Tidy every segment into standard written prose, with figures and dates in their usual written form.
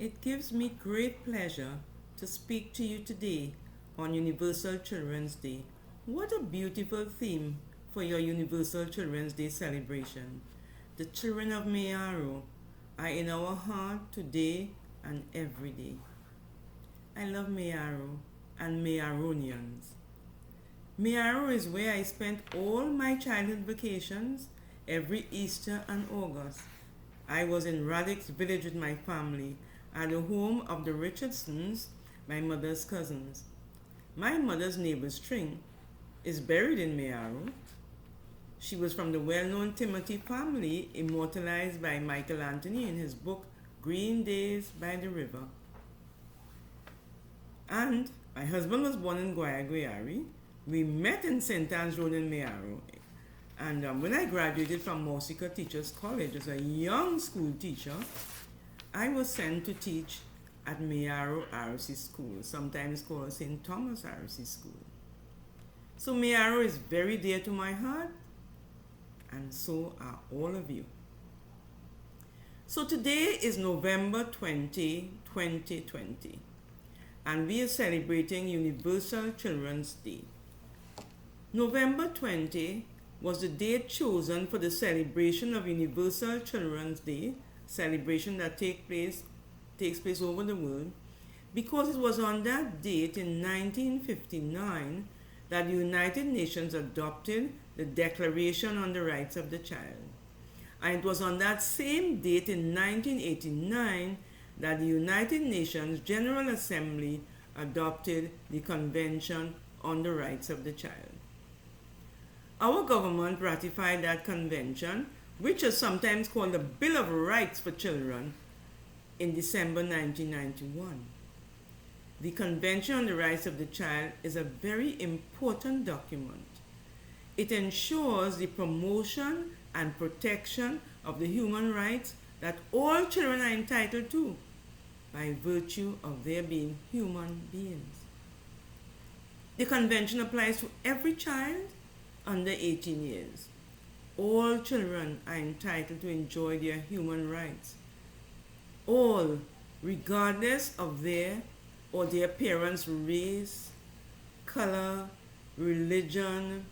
It gives me great pleasure to speak to you today on Universal Children's Day. What a beautiful theme for your Universal Children's Day celebration. The children of Mayaro are in our heart today and every day. I love Mayaro and Mayaronians. Mayaro is where I spent all my childhood vacations every Easter and August. I was in Radix village with my family at the home of the Richardsons, my mother's cousins. My mother's neighbor string is buried in Mayaro. She was from the well-known Timothy family, immortalized by Michael Anthony in his book Green Days by the River. And my husband was born in Guayaguayare. We met in St. Anne's Road in Mayaro. And when I graduated from Morsika Teachers College as a young school teacher, I was sent to teach at Mayaro RC School, sometimes called St. Thomas RC School. So Mayaro is very dear to my heart, and so are all of you. So today is November 20, 2020, and we are celebrating Universal Children's Day. November 20 was the date chosen for the celebration of Universal Children's Day, celebration that takes place over the world, because it was on that date in 1959 that the United Nations adopted the Declaration on the Rights of the Child. And it was on that same date in 1989 that the United Nations General Assembly adopted the Convention on the Rights of the Child. Our government ratified that convention, which is sometimes called the Bill of Rights for Children, in December 1991. The Convention on the Rights of the Child is a very important document. It ensures the promotion and protection of the human rights that all children are entitled to by virtue of their being human beings. The Convention applies to every child under 18 years. All children are entitled to enjoy their human rights. All, regardless of their or their parents' race, color, religion,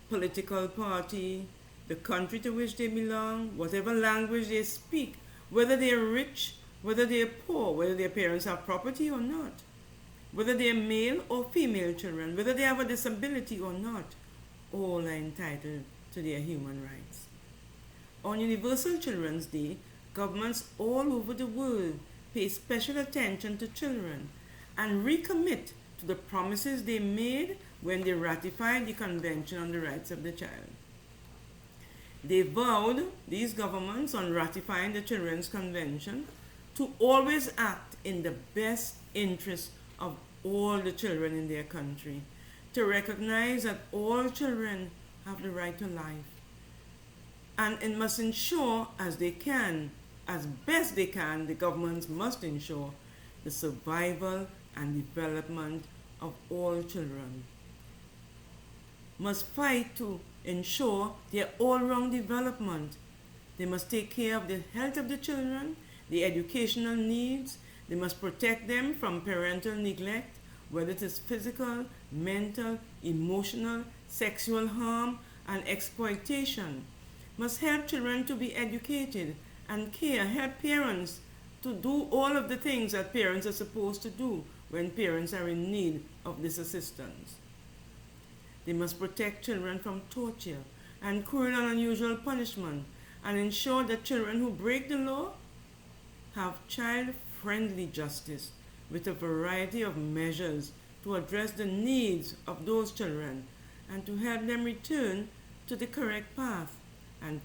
political party, the country to which they belong, whatever language they speak, whether they're rich, whether they're poor, whether their parents have property or not, whether they're male or female children, whether they have a disability or not, all are entitled to their human rights. On Universal Children's Day, governments all over the world pay special attention to children and recommit to the promises they made when they ratified the Convention on the Rights of the Child. They vowed, these governments, on ratifying the Children's Convention, to always act in the best interest of all the children in their country, to recognize that all children have the right to life, and it must ensure as best they can, the governments must ensure the survival and development of all children. Must fight to ensure their all-round development. They must take care of the health of the children, the educational needs. They must protect them from parental neglect, whether it is physical, mental, emotional, sexual harm, and exploitation. Must help children to be educated and help parents to do all of the things that parents are supposed to do when parents are in need of this assistance. They must protect children from torture and cruel and unusual punishment, and ensure that children who break the law have child-friendly justice with a variety of measures to address the needs of those children and to help them return to the correct path, and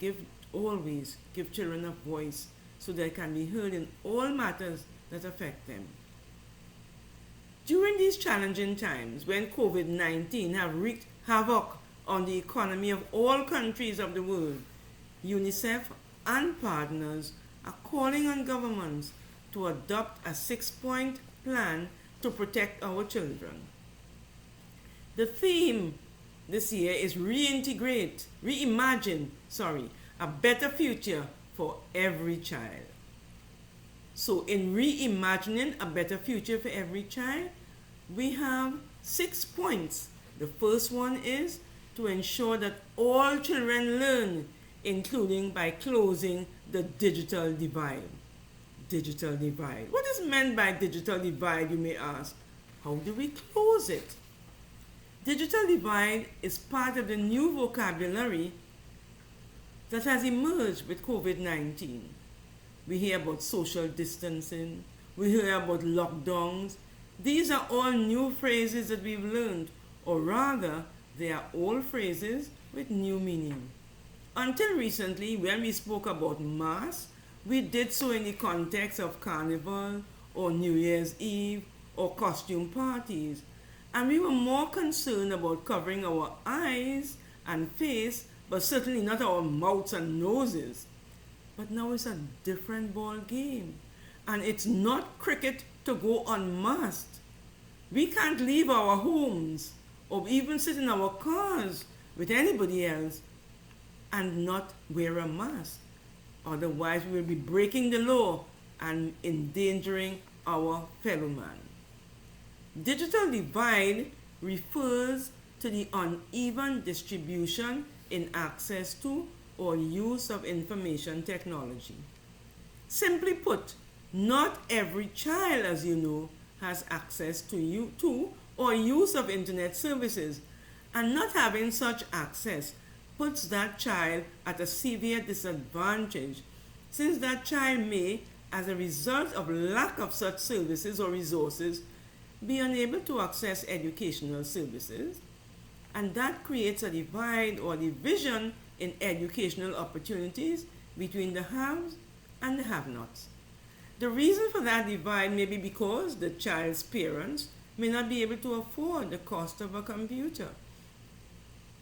always give children a voice so they can be heard in all matters that affect them. During these challenging times, when COVID-19 have wreaked havoc on the economy of all countries of the world, UNICEF and partners are calling on governments to adopt a 6-point plan to protect our children. The theme this year is reimagine a better future for every child. So in reimagining a better future for every child, we have 6 points. The first one is to ensure that all children learn, including by closing the digital divide. Digital divide. What is meant by digital divide, you may ask? How do we close it? Digital divide is part of the new vocabulary that has emerged with COVID-19. We hear about social distancing, we hear about lockdowns. These are all new phrases that we've learned, or rather, they are old phrases with new meaning. Until recently, when we spoke about mass, we did so in the context of carnival or New Year's Eve or costume parties, and we were more concerned about covering our eyes and face, but certainly not our mouths and noses. But now it's a different ball game, and it's not cricket to go unmasked. We can't leave our homes or even sit in our cars with anybody else and not wear a mask. Otherwise, we will be breaking the law and endangering our fellow man. Digital divide refers to the uneven distribution in access to or use of information technology. Simply put, not every child, as you know, has access to or use of internet services, and not having such access puts that child at a severe disadvantage, since that child may, as a result of lack of such services or resources, be unable to access educational services, and that creates a divide or division in educational opportunities between the haves and the have-nots. The reason for that divide may be because the child's parents may not be able to afford the cost of a computer.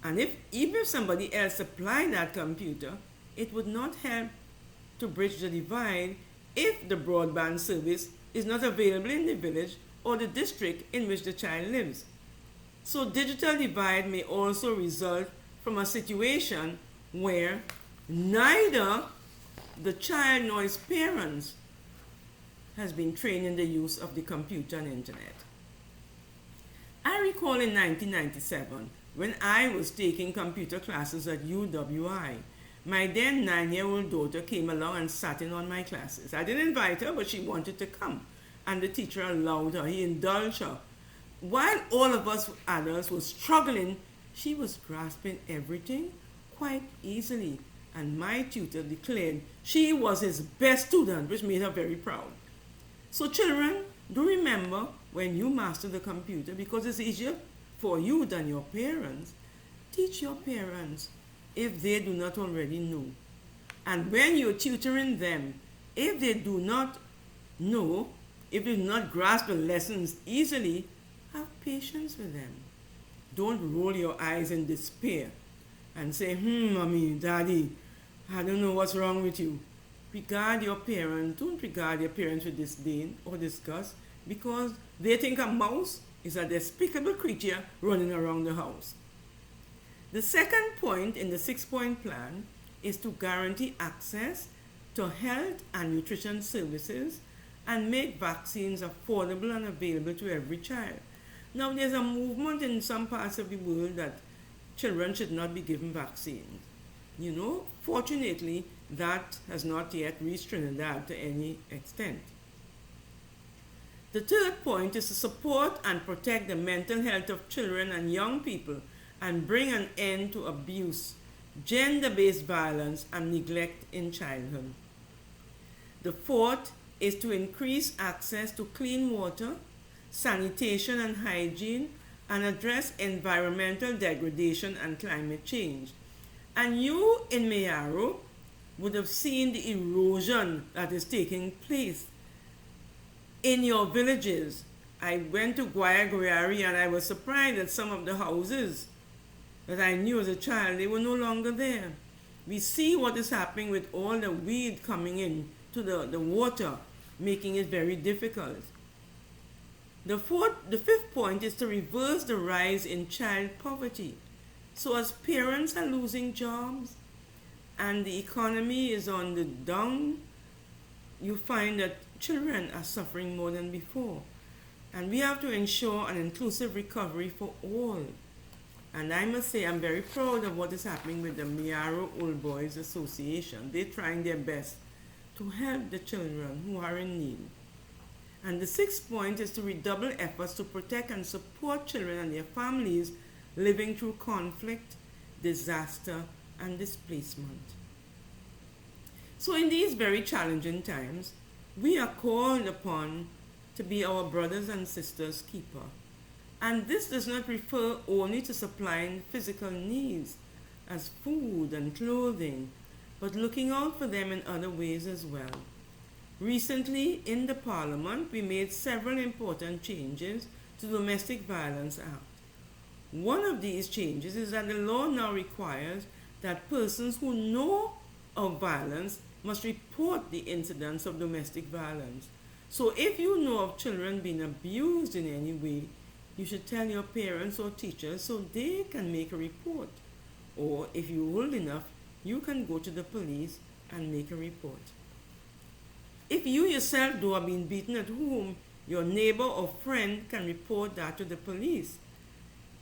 And even if somebody else supplied that computer, it would not help to bridge the divide if the broadband service is not available in the village or the district in which the child lives. So digital divide may also result from a situation where neither the child nor his parents has been trained in the use of the computer and internet. I recall in 1997, when I was taking computer classes at UWI, my then 9-year-old daughter came along and sat in on my classes. I didn't invite her, but she wanted to come, and the teacher allowed her. He indulged her. While all of us adults were struggling, she was grasping everything quite easily, and my tutor declared she was his best student, which made her very proud. So children, do remember when you master the computer, because it's easier for you than your parents, teach your parents if they do not already know. And when you're tutoring them, if they do not know, if they do not grasp the lessons easily, have patience with them. Don't roll your eyes in despair and say, mommy, daddy, I don't know what's wrong with you. Regard your parents. Don't regard your parents with disdain or disgust, because they think a mouse is a despicable creature running around the house. The second point in the 6-point plan is to guarantee access to health and nutrition services and make vaccines affordable and available to every child. Now, there's a movement in some parts of the world that children should not be given vaccines. Fortunately, that has not yet reached Trinidad to any extent. The third point is to support and protect the mental health of children and young people and bring an end to abuse, gender-based violence, and neglect in childhood. The fourth is to increase access to clean water, sanitation and hygiene, and address environmental degradation and climate change. And you in Mayaro would have seen the erosion that is taking place in your villages. I went to Guayaguayare and I was surprised that some of the houses that I knew as a child, they were no longer there. We see what is happening with all the weed coming in to the water, making it very difficult. The fifth point is to reverse the rise in child poverty. So as parents are losing jobs and the economy is on the down, you find that children are suffering more than before. And we have to ensure an inclusive recovery for all. And I must say, I'm very proud of what is happening with the Mayaro Old Boys Association. They're trying their best to help the children who are in need. And the sixth point is to redouble efforts to protect and support children and their families living through conflict, disaster, and displacement. So in these very challenging times, we are called upon to be our brothers and sisters' keeper. And this does not refer only to supplying physical needs as food and clothing, but looking out for them in other ways as well. Recently, in the Parliament, we made several important changes to the Domestic Violence Act. One of these changes is that the law now requires that persons who know of violence must report the incidents of domestic violence. So if you know of children being abused in any way, you should tell your parents or teachers so they can make a report. Or if you're old enough, you can go to the police and make a report. If you yourself though are being beaten at home, your neighbor or friend can report that to the police.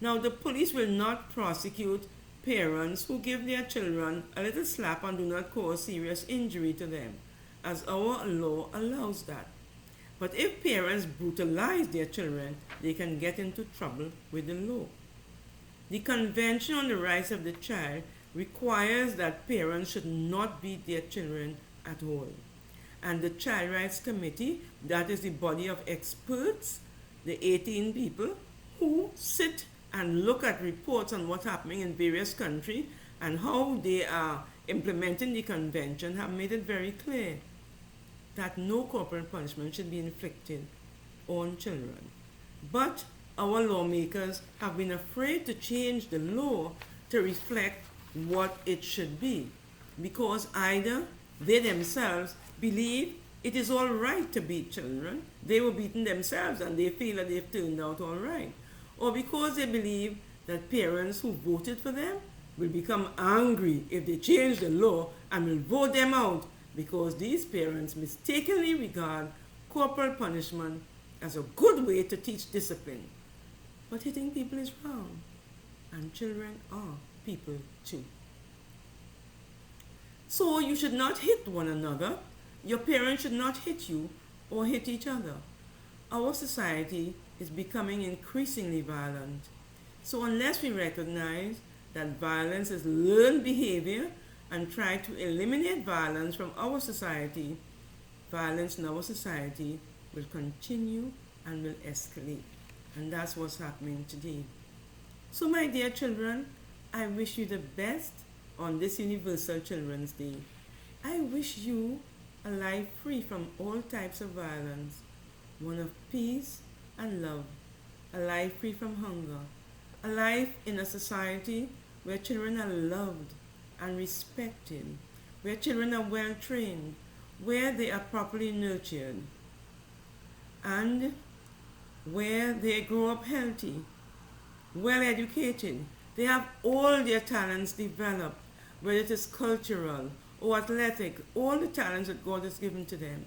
Now the police will not prosecute parents who give their children a little slap and do not cause serious injury to them, as our law allows that. But if parents brutalize their children, they can get into trouble with the law. The Convention on the Rights of the Child requires that parents should not beat their children at all. And the Child Rights Committee, that is the body of experts, the 18 people who sit and look at reports on what's happening in various countries and how they are implementing the convention, have made it very clear that no corporal punishment should be inflicted on children. But our lawmakers have been afraid to change the law to reflect what it should be, because either they themselves believe it is all right to beat children, they were beaten themselves and they feel that they've turned out all right, or because they believe that parents who voted for them will become angry if they change the law and will vote them out, because these parents mistakenly regard corporal punishment as a good way to teach discipline. But hitting people is wrong, and children are people too. So you should not hit one another. Your parents should not hit you or hit each other. Our society is becoming increasingly violent. So unless we recognize that violence is learned behavior and try to eliminate violence from our society, violence in our society will continue and will escalate. And that's what's happening today. So my dear children, I wish you the best on this Universal Children's Day. I wish you a life free from all types of violence, one of peace and love, a life free from hunger, a life in a society where children are loved and respected, where children are well trained, where they are properly nurtured, and where they grow up healthy, well educated. They have all their talents developed, whether it is cultural or athletic, all the talents that God has given to them,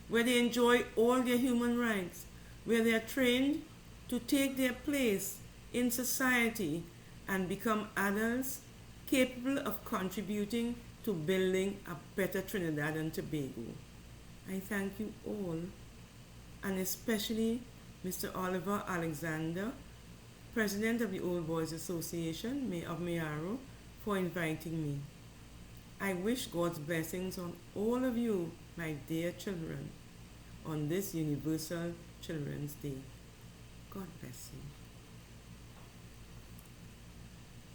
where they enjoy all their human rights, where they are trained to take their place in society and become adults capable of contributing to building a better Trinidad and Tobago. I thank you all, and especially Mr. Oliver Alexander, President of the Old Boys Association of Mayaro, for inviting me. I wish God's blessings on all of you, my dear children, on this Universal Children's Day. God bless you.